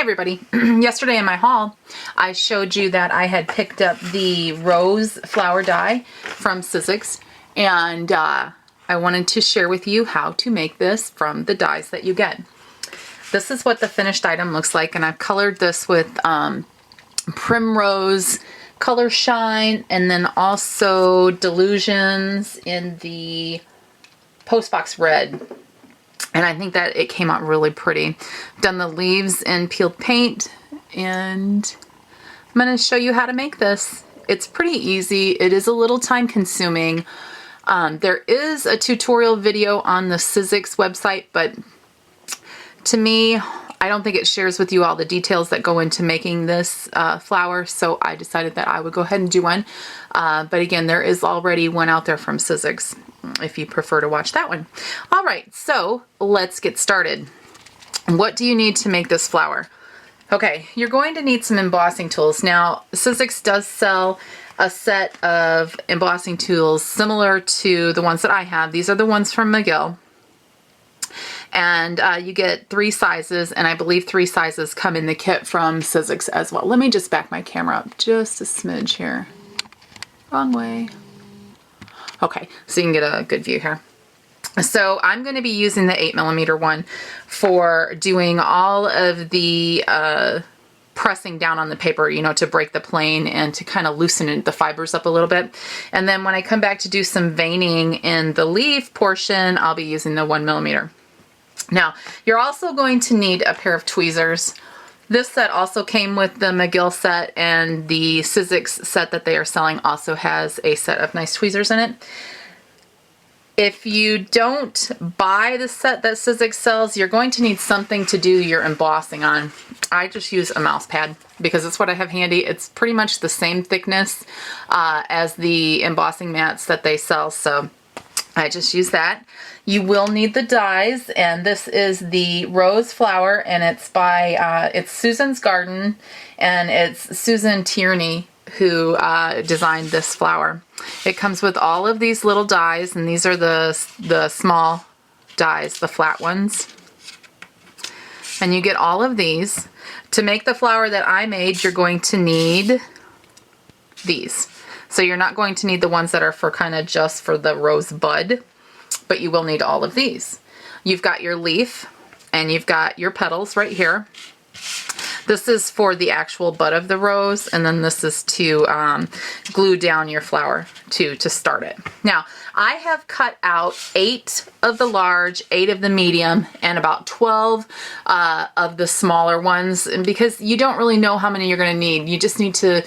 everybody. Yesterday in my haul, I showed you that I had picked up the rose flower die from Sizzix, and I wanted to share with you how to make this from the dies that you get. This is what the finished item looks like, and I've colored this with Primrose Color Shine, and then also Delusions in the Postbox Red. And I think that it came out really pretty. I've done the leaves in peeled paint, and I'm going to show you how to make this. It's pretty easy. It is a little time consuming. There is a tutorial video on the Sizzix website, but to me, I don't think it shares with you all the details that go into making this flower, so I decided that I would go ahead and do one. But again, there is already one out there from Sizzix, if you prefer to watch that one. All right, so let's get started. What do you need to make this flower? Okay, you're going to need some embossing tools. Now, Sizzix does sell a set of embossing tools similar to the ones that I have. These are the ones from McGill. And you get 3 sizes, and I believe 3 sizes come in the kit from Sizzix as well. Let me just back my camera up just a smidge here. Wrong way. Okay, so you can get a good view here. So I'm going to be using the 8mm one for doing all of the pressing down on the paper, you know, to break the plane and to kind of loosen the fibers up a little bit. And then when I come back to do some veining in the leaf portion, I'll be using the 1mm. Now, you're also going to need a pair of tweezers. This set also came with the McGill set, and the Sizzix set that they are selling also has a set of nice tweezers in it. If you don't buy the set that Sizzix sells, you're going to need something to do your embossing on. I just use a mouse pad because it's what I have handy. It's pretty much the same thickness as the embossing mats that they sell, so I just use that. You will need the dies, and this is the rose flower, and it's by, it's Susan's Garden, and it's Susan Tierney who designed this flower. It comes with all of these little dies, and these are the small dies, the flat ones. And you get all of these. To make the flower that I made, you're going to need these. So you're not going to need the ones that are for kind of just for the rose bud, but you will need all of these. You've got your leaf, and you've got your petals right here. This is for the actual bud of the rose, and then this is to glue down your flower to start it. Now, I have cut out 8 of the large, 8 of the medium, and about 12 of the smaller ones, and because you don't really know how many you're going to need. You just need to,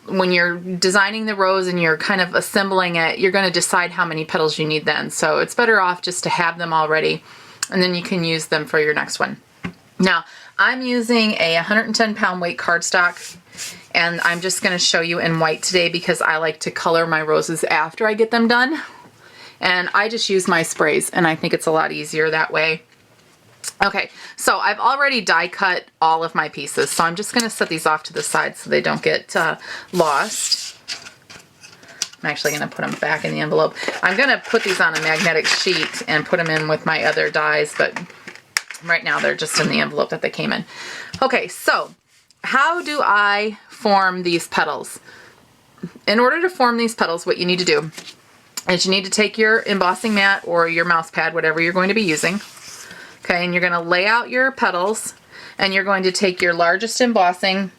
when you're designing the rose and you're kind of assembling it, you're going to decide how many petals you need then. So it's better off just to have them already, and then you can use them for your next one. Now, I'm using a 110-pound weight cardstock, and I'm just going to show you in white today because I like to color my roses after I get them done. And I just use my sprays, and I think it's a lot easier that way. Okay, so I've already die cut all of my pieces, so I'm just going to set these off to the side so they don't get lost. I'm actually going to put them back in the envelope. I'm going to put these on a magnetic sheet and put them in with my other dies, but right now they're just in the envelope that they came in. Okay, so how do I form these petals? In order to form these petals, what you need to do is you need to take your embossing mat or your mouse pad, whatever you're going to be using. Okay, and you're going to lay out your petals, and you're going to take your largest embossing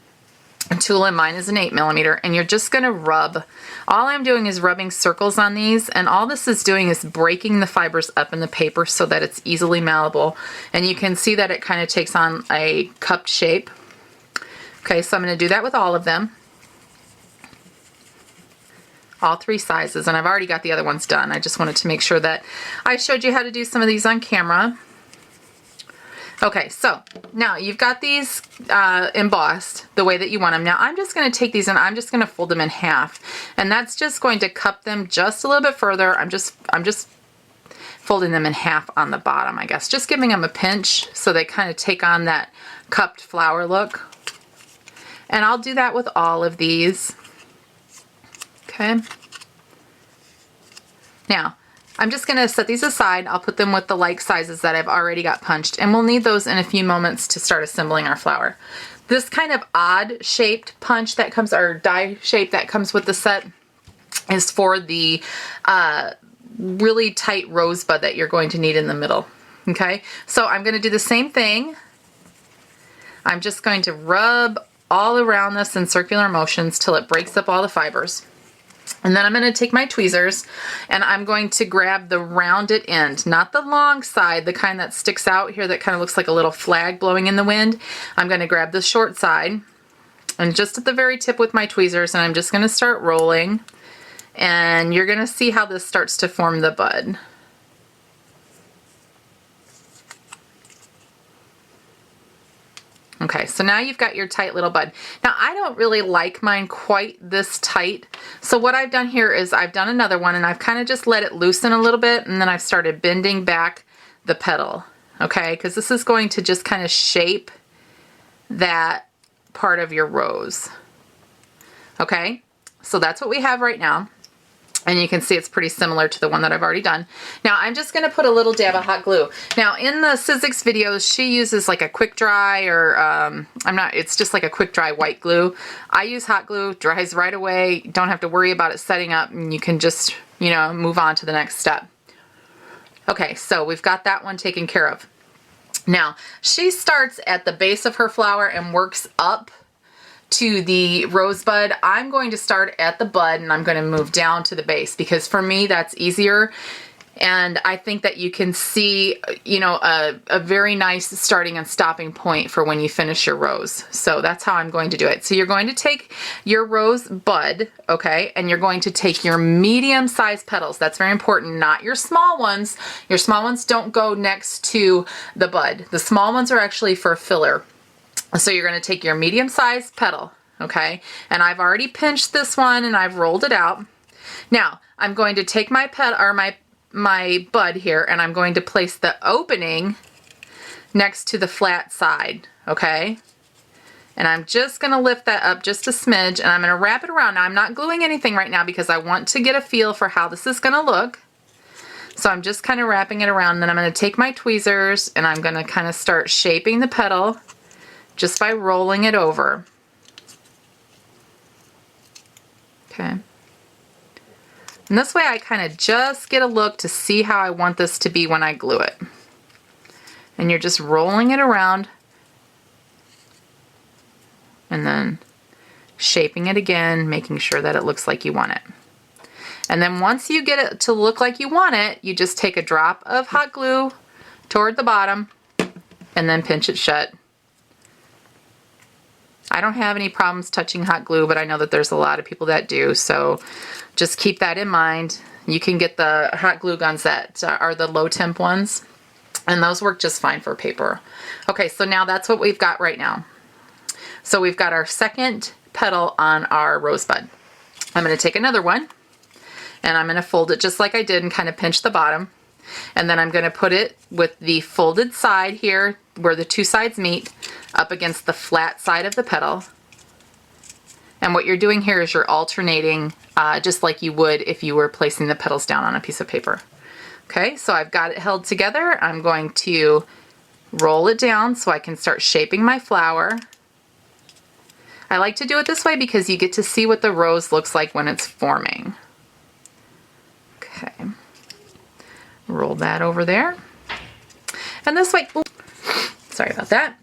tool, and mine is an 8mm, and you're just going to rub. All I'm doing is rubbing circles on these, and all this is doing is breaking the fibers up in the paper so that it's easily malleable. And you can see that it kind of takes on a cupped shape. Okay, so I'm going to do that with all of them. All 3 sizes, and I've already got the other ones done. I just wanted to make sure that I showed you how to do some of these on camera. Okay, so now you've got these embossed the way that you want them. Now I'm just going to take these and I'm just going to fold them in half, and that's just going to cup them just a little bit further. I'm just folding them in half on the bottom, I guess, just giving them a pinch so they kind of take on that cupped flower look. And I'll do that with all of these. Okay. Now, I'm just going to set these aside. I'll put them with the like sizes that I've already got punched, and we'll need those in a few moments to start assembling our flower. This kind of odd shaped punch that comes, or die shape that comes with the set, is for the really tight rosebud that you're going to need in the middle. Okay, so I'm going to do the same thing. I'm just going to rub all around this in circular motions till it breaks up all the fibers. And then I'm going to take my tweezers and I'm going to grab the rounded end, not the long side, the kind that sticks out here that kind of looks like a little flag blowing in the wind. I'm going to grab the short side and just at the very tip with my tweezers, and I'm just going to start rolling, and you're going to see how this starts to form the bud. Okay, so now you've got your tight little bud. Now I don't really like mine quite this tight, so what I've done here is I've done another one and I've kind of just let it loosen a little bit, and then I've started bending back the petal, okay, because this is going to just kind of shape that part of your rose. Okay, so that's what we have right now. And you can see it's pretty similar to the one that I've already done. Now I'm just going to put a little dab of hot glue. Now in the Sizzix videos, she uses like a quick dry, or it's just like a quick dry white glue. I use hot glue, dries right away. Don't have to worry about it setting up, and you can just, you know, move on to the next step. Okay, so we've got that one taken care of. Now she starts at the base of her flower and works up to the rosebud. I'm going to start at the bud and I'm going to move down to the base, because for me that's easier, and I think that you can see, you know, a very nice starting and stopping point for when you finish your rose. So that's how I'm going to do it. So you're going to take your rose bud, okay, and you're going to take your medium-sized petals. That's very important, not your small ones. Your small ones don't go next to the bud. The small ones are actually for filler. So you're going to take your medium-sized petal, okay? And I've already pinched this one and I've rolled it out. Now, I'm going to take my my bud here, and I'm going to place the opening next to the flat side, okay? And I'm just going to lift that up just a smidge, and I'm going to wrap it around. Now, I'm not gluing anything right now because I want to get a feel for how this is going to look. So I'm just kind of wrapping it around. Then I'm going to take my tweezers and I'm going to kind of start shaping the petal just by rolling it over. Okay. And this way I kind of just get a look to see how I want this to be when I glue it. And you're just rolling it around and then shaping it again, making sure that it looks like you want it. And then once you get it to look like you want it, you just take a drop of hot glue toward the bottom and then pinch it shut. I don't have any problems touching hot glue, but I know that there's a lot of people that do, so just keep that in mind. You can get the hot glue guns that are the low temp ones, and those work just fine for paper. Okay, so now that's what we've got right now. So we've got our second petal on our rosebud. I'm going to take another one, and I'm going to fold it just like I did and kind of pinch the bottom. And then I'm going to put it with the folded side here, where the two sides meet, up against the flat side of the petal. And what you're doing here is you're alternating just like you would if you were placing the petals down on a piece of paper. Okay, so I've got it held together. I'm going to roll it down so I can start shaping my flower. I like to do it this way because you get to see what the rose looks like when it's forming. Okay. Roll that over there. And this way, oops, sorry about that.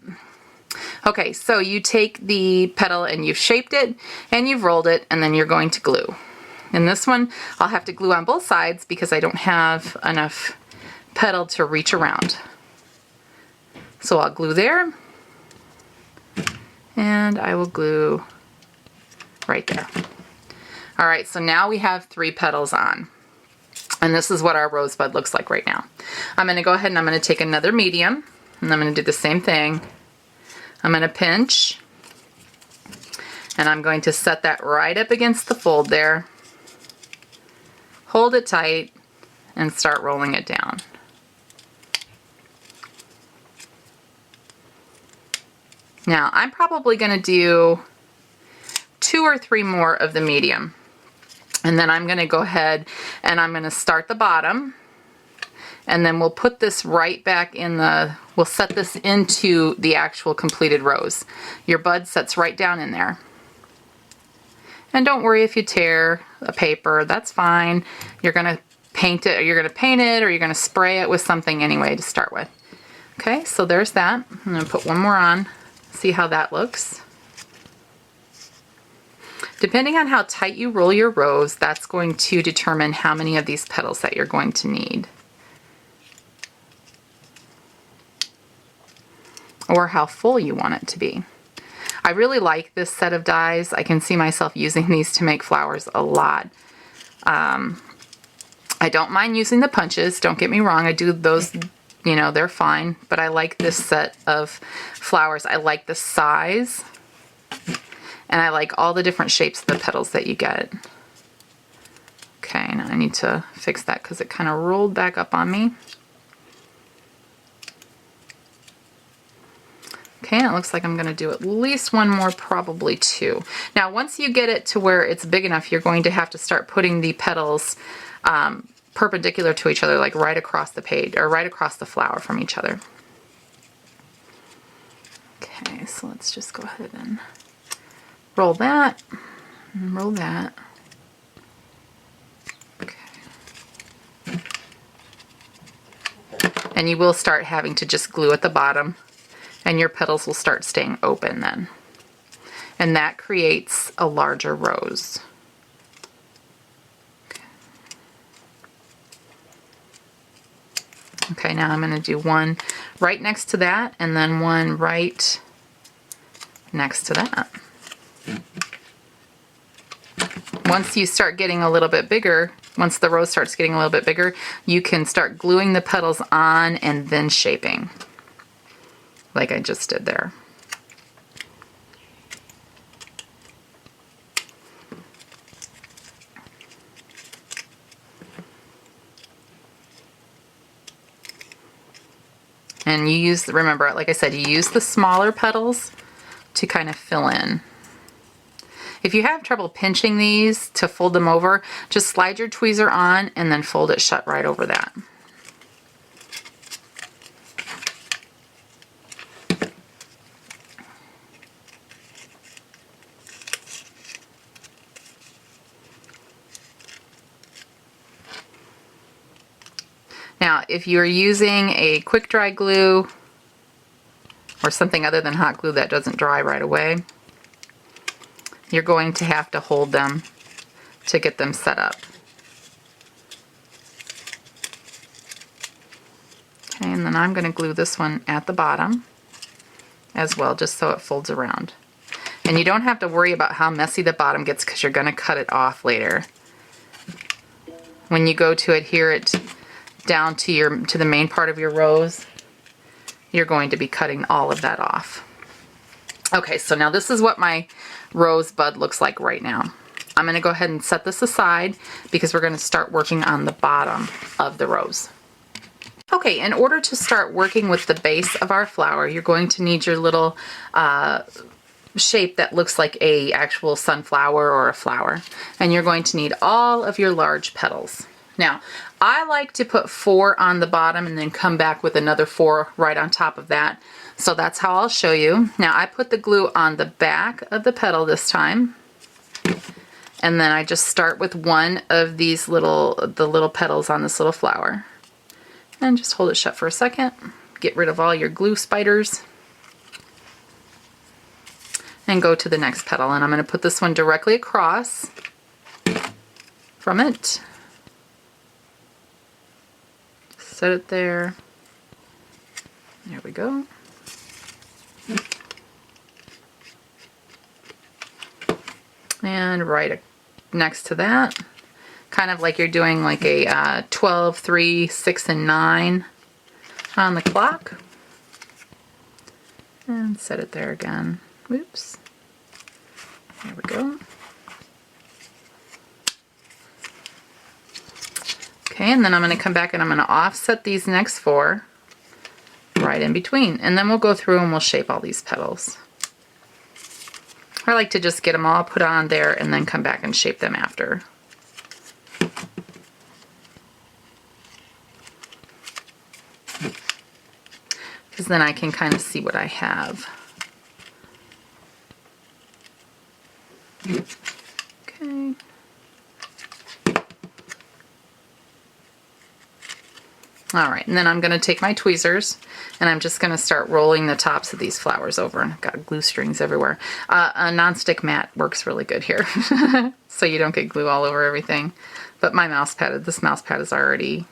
Okay, so you take the petal and you've shaped it and you've rolled it, and then you're going to glue. And this one, I'll have to glue on both sides because I don't have enough petal to reach around. So I'll glue there, and I will glue right there. All right, so now we have 3 petals on. And this is what our rosebud looks like right now. I'm going to go ahead and I'm going to take another medium, and I'm going to do the same thing. I'm going to pinch, and I'm going to set that right up against the fold there. Hold it tight and start rolling it down. Now, I'm probably going to do 2 or 3 more of the medium. And then I'm going to go ahead and I'm going to start the bottom And then we'll put this right back in the, we'll set this into the actual completed rose. Your bud sets right down in there. And don't worry if you tear a paper, that's fine. You're gonna paint it, or you're gonna paint it, or you're gonna spray it with something anyway to start with. Okay, so there's that. I'm gonna put one more on, see how that looks. Depending on how tight you roll your rose, that's going to determine how many of these petals that you're going to need. Or how full you want it to be. I really like this set of dies. I can see myself using these to make flowers a lot. I don't mind using the punches, don't get me wrong. I do those, you know, they're fine. But I like this set of flowers. I like the size. And I like all the different shapes of the petals that you get. Okay, now I need to fix that because it kind of rolled back up on me. Okay, it looks like I'm going to do at least one more, probably two. Now, once you get it to where it's big enough, you're going to have to start putting the petals perpendicular to each other, like right across the page, or right across the flower from each other. Okay, so let's just go ahead and roll that, and roll that. Okay. And you will start having to just glue at the bottom, and your petals will start staying open then. And that creates a larger rose. Okay, now I'm going to do one right next to that, and then one right next to that. Once you start getting a little bit bigger, once the rose starts getting a little bit bigger, you can start gluing the petals on and then shaping, like I just did there. And you use, remember, like I said, you use the smaller petals to kind of fill in. If you have trouble pinching these to fold them over, just slide your tweezer on and then fold it shut right over that. Now, if you're using a quick dry glue or something other than hot glue that doesn't dry right away, you're going to have to hold them to get them set up. Okay, and then I'm going to glue this one at the bottom as well, just so it folds around. And you don't have to worry about how messy the bottom gets because you're going to cut it off later. When you go to adhere it down to the main part of your rose, you're going to be cutting all of that off. Okay, so now this is what my rose bud looks like right now. I'm going to go ahead and set this aside because we're going to start working on the bottom of the rose. Okay, in order to start working with the base of our flower, you're going to need your little shape that looks like a actual sunflower or a flower. And you're going to need all of your large petals. Now, I like to put 4 on the bottom and then come back with another 4 right on top of that. So that's how I'll show you. Now, I put the glue on the back of the petal this time. And then I just start with one of these the little petals on this little flower. And just hold it shut for a second. Get rid of all your glue spiders. And go to the next petal. And I'm going to put this one directly across from it. Set it there. There we go. And right next to that, kind of like you're doing like a 12, 3, 6, and 9 on the clock. And set it there again. Oops. There we go. Okay, and then I'm going to come back and I'm going to offset these next 4 right in between. And then we'll go through and we'll shape all these petals. I like to just get them all put on there and then come back and shape them after. so then I can kind of see what I have. Okay. All right, and then I'm going to take my tweezers and I'm just going to start rolling the tops of these flowers over. And I've got glue strings everywhere. A nonstick mat works really good here, so you don't get glue all over everything. But my mouse pad, this mouse pad is already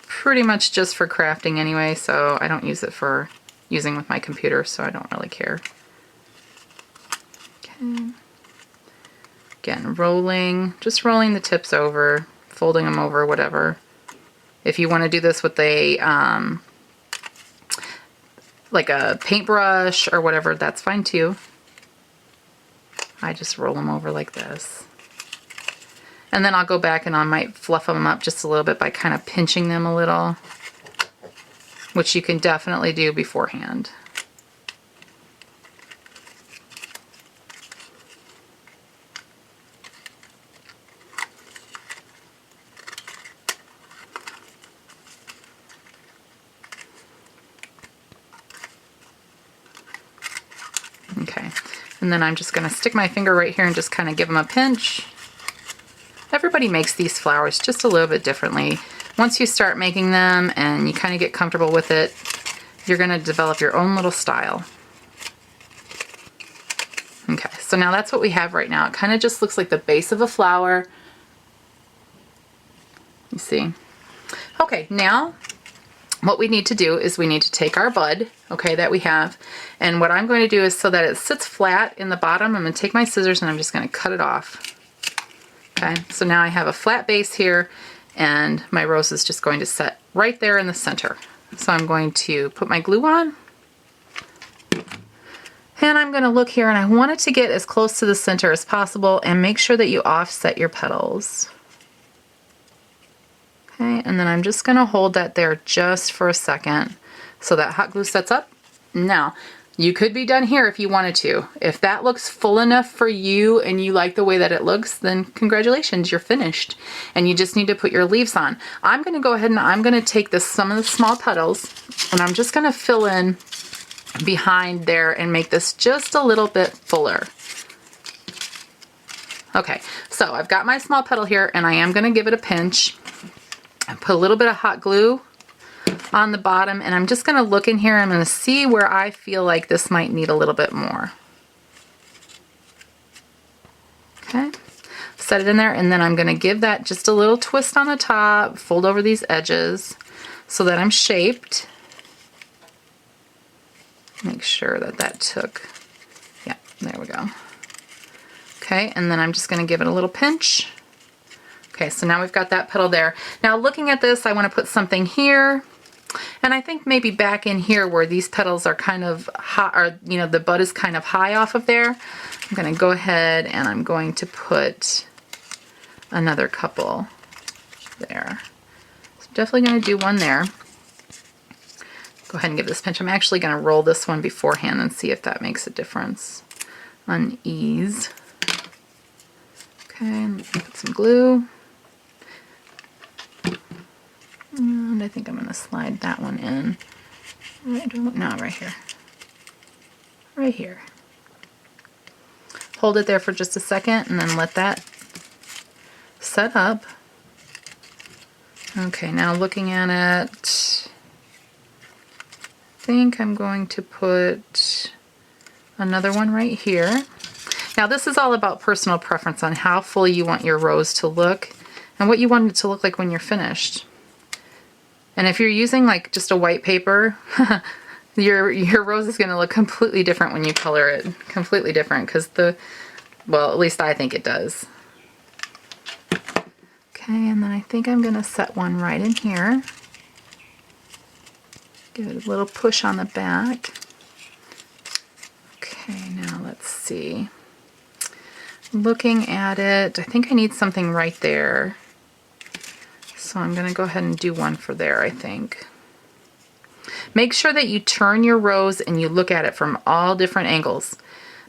pretty much just for crafting anyway, so I don't use it for using with my computer, so I don't really care. Okay. Again, just rolling the tips over, folding them over, whatever. If you want to do this with a, like a paintbrush or whatever, that's fine too. I just roll them over like this. And then I'll go back and I might fluff them up just a little bit by kind of pinching them a little, which you can definitely do beforehand. Okay, and then I'm just going to stick my finger right here and just kind of give them a pinch. Everybody makes these flowers just a little bit differently. Once you start making them and you kind of get comfortable with it, you're going to develop your own little style. Okay, so now that's what we have right now. It kind of just looks like the base of a flower. You see? Okay, now what we need to do is we need to take our bud, okay, that we have, and what I'm going to do is so that it sits flat in the bottom, I'm going to take my scissors and I'm just going to cut it off. Okay, so now I have a flat base here and my rose is just going to set right there in the center. So I'm going to put my glue on and I'm going to look here and I want it to get as close to the center as possible and make sure that you offset your petals. Okay, and then I'm just going to hold that there just for a second so that hot glue sets up. Now, you could be done here if you wanted to. If that looks full enough for you and you like the way that it looks, then congratulations, you're finished. And you just need to put your leaves on. I'm going to go ahead and I'm going to take some of the small petals and I'm just going to fill in behind there and make this just a little bit fuller. Okay, so I've got my small petal here and I am going to give it a pinch. I put a little bit of hot glue on the bottom and I'm just going to look in here. I'm going to see where I feel like this might need a little bit more. Okay, set it in there and then I'm going to give that just a little twist on the top, fold over these edges so that I'm shaped. Make sure that that took, yeah, there we go. Okay, and then I'm just going to give it a little pinch. Okay, so now we've got that petal there. Now looking at this, I want to put something here. And I think maybe back in here where these petals are kind of high, or you know, the bud is kind of high off of there, I'm going to go ahead and I'm going to put another couple there. So definitely going to do one there. Go ahead and give this pinch. I'm actually going to roll this one beforehand and see if that makes a difference on ease. Okay, put some glue. And I think I'm going to slide that one in. Right here. Right here. Hold it there for just a second and then let that set up. Okay, now looking at it, I think I'm going to put another one right here. Now this is all about personal preference on how full you want your rose to look and what you want it to look like when you're finished. And if you're using like just a white paper, your rose is going to look completely different when you color it. Completely different because well, at least I think it does. Okay, and then I think I'm going to set one right in here. Give it a little push on the back. Okay, now let's see. Looking at it, I think I need something right there. So I'm going to go ahead and do one for there, I think. Make sure that you turn your rose and you look at it from all different angles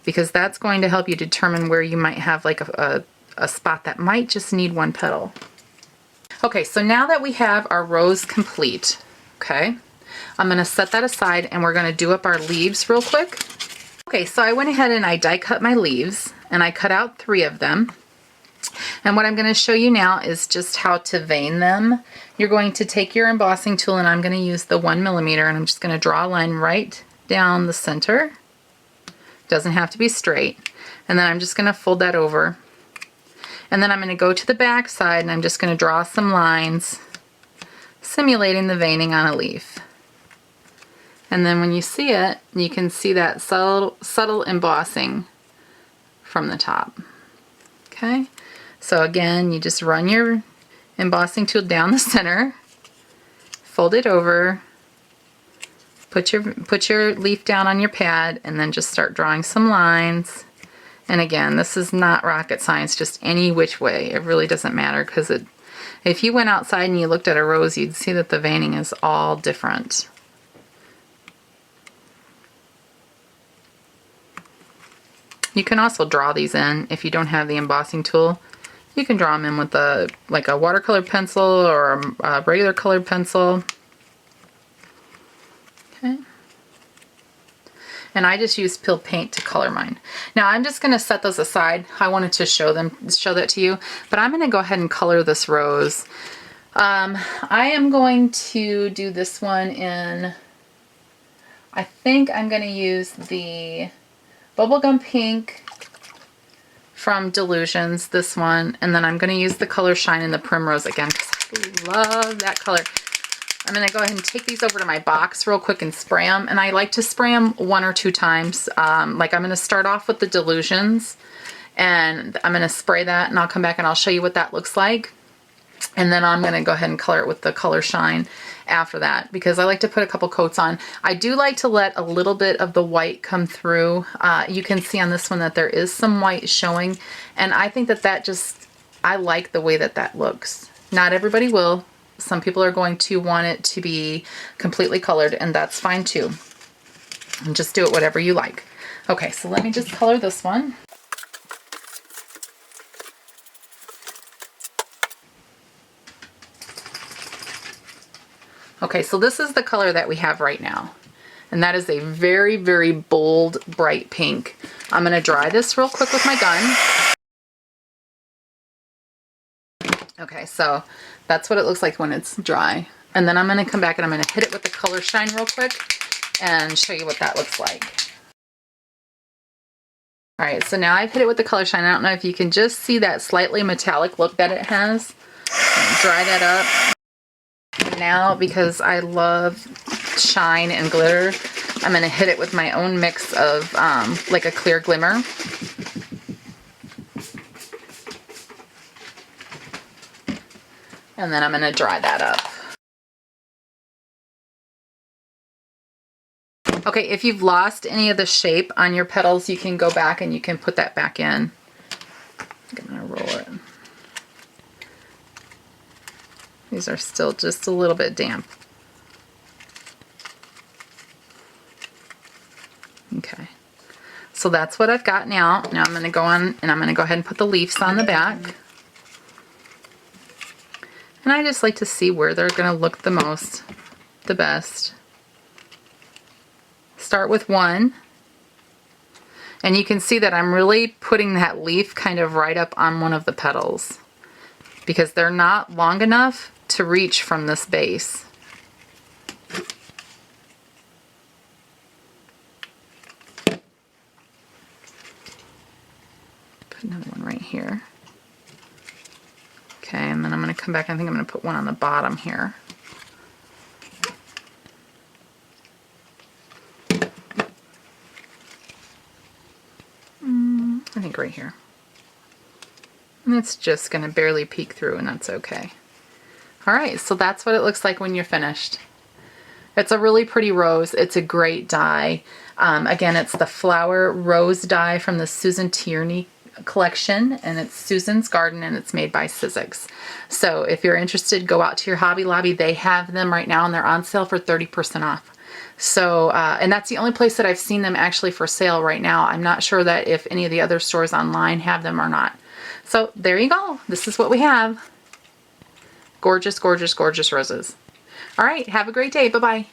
because that's going to help you determine where you might have like a spot that might just need one petal. Okay, so now that we have our rose complete, okay, I'm going to set that aside and we're going to do up our leaves real quick. Okay, so I went ahead and I die cut my leaves and I cut out 3 of them. And what I'm going to show you now is just how to vein them. You're going to take your embossing tool, and I'm going to use the 1mm, and I'm just going to draw a line right down the center. Doesn't have to be straight. And then I'm just going to fold that over. And then I'm going to go to the back side and I'm just going to draw some lines simulating the veining on a leaf. And then when you see it, you can see that subtle embossing from the top. Okay, so again, you just run your embossing tool down the center, fold it over, put your leaf down on your pad, and then just start drawing some lines. And again, this is not rocket science, just any which way. It really doesn't matter, because if you went outside and you looked at a rose, you'd see that the veining is all different. You can also draw these in if you don't have the embossing tool. You can draw them in with like a watercolor pencil or a regular colored pencil. Okay. And I just used Peel Paint to color mine. Now I'm just going to set those aside. I wanted to show that to you, but I'm going to go ahead and color this rose. I am going to do this one in, I think I'm going to use the Bubblegum Pink from Delusions, this one, and then I'm going to use the color Shine in the Primrose again because I love that color. I'm going to go ahead and take these over to my box real quick and spray them, and I like to spray them 1 or 2 times. Like I'm going to start off with the Delusions, and I'm going to spray that, and I'll come back and I'll show you what that looks like. And then I'm going to go ahead and color it with the color Shine after that, because I like to put a couple coats on. I do like to let a little bit of the white come through. You can see on this one that there is some white showing, and I think that just, I like the way that looks. Not everybody will. Some people are going to want it to be completely colored, and that's fine too. And just do it whatever you like. Okay, so let me just color this one. Okay, so this is the color that we have right now. And that is a very, very bold, bright pink. I'm going to dry this real quick with my gun. Okay, so that's what it looks like when it's dry. And then I'm going to come back and I'm going to hit it with the color Shine real quick and show you what that looks like. All right, so now I've hit it with the color Shine. I don't know if you can just see that slightly metallic look that it has. Dry that up. Now, because I love shine and glitter, I'm going to hit it with my own mix of like a clear glimmer. And then I'm going to dry that up. Okay, if you've lost any of the shape on your petals, you can go back and you can put that back in. I'm going to roll it. These are still just a little bit damp. Okay, so that's what I've got now. Now I'm going to go on and I'm going to go ahead and put the leaves on the back. And I just like to see where they're going to look the best. Start with one. And you can see that I'm really putting that leaf kind of right up on one of the petals, because they're not long enough to reach from this base. Put another one right here. Okay, and then I'm going to come back. I think I'm going to put one on the bottom here. I think right here. And it's just going to barely peek through, and that's okay. Alright, so that's what it looks like when you're finished. It's a really pretty rose. It's a great dye. Again, it's the Flower Rose dye from the Susan Tierney collection, and it's Susan's Garden, and it's made by Sizzix. So if you're interested, go out to your Hobby Lobby. They have them right now, and they're on sale for 30% off. So, and that's the only place that I've seen them actually for sale right now. I'm not sure that if any of the other stores online have them or not. So there you go. This is what we have. Gorgeous, gorgeous, gorgeous roses. All right, have a great day. Bye-bye.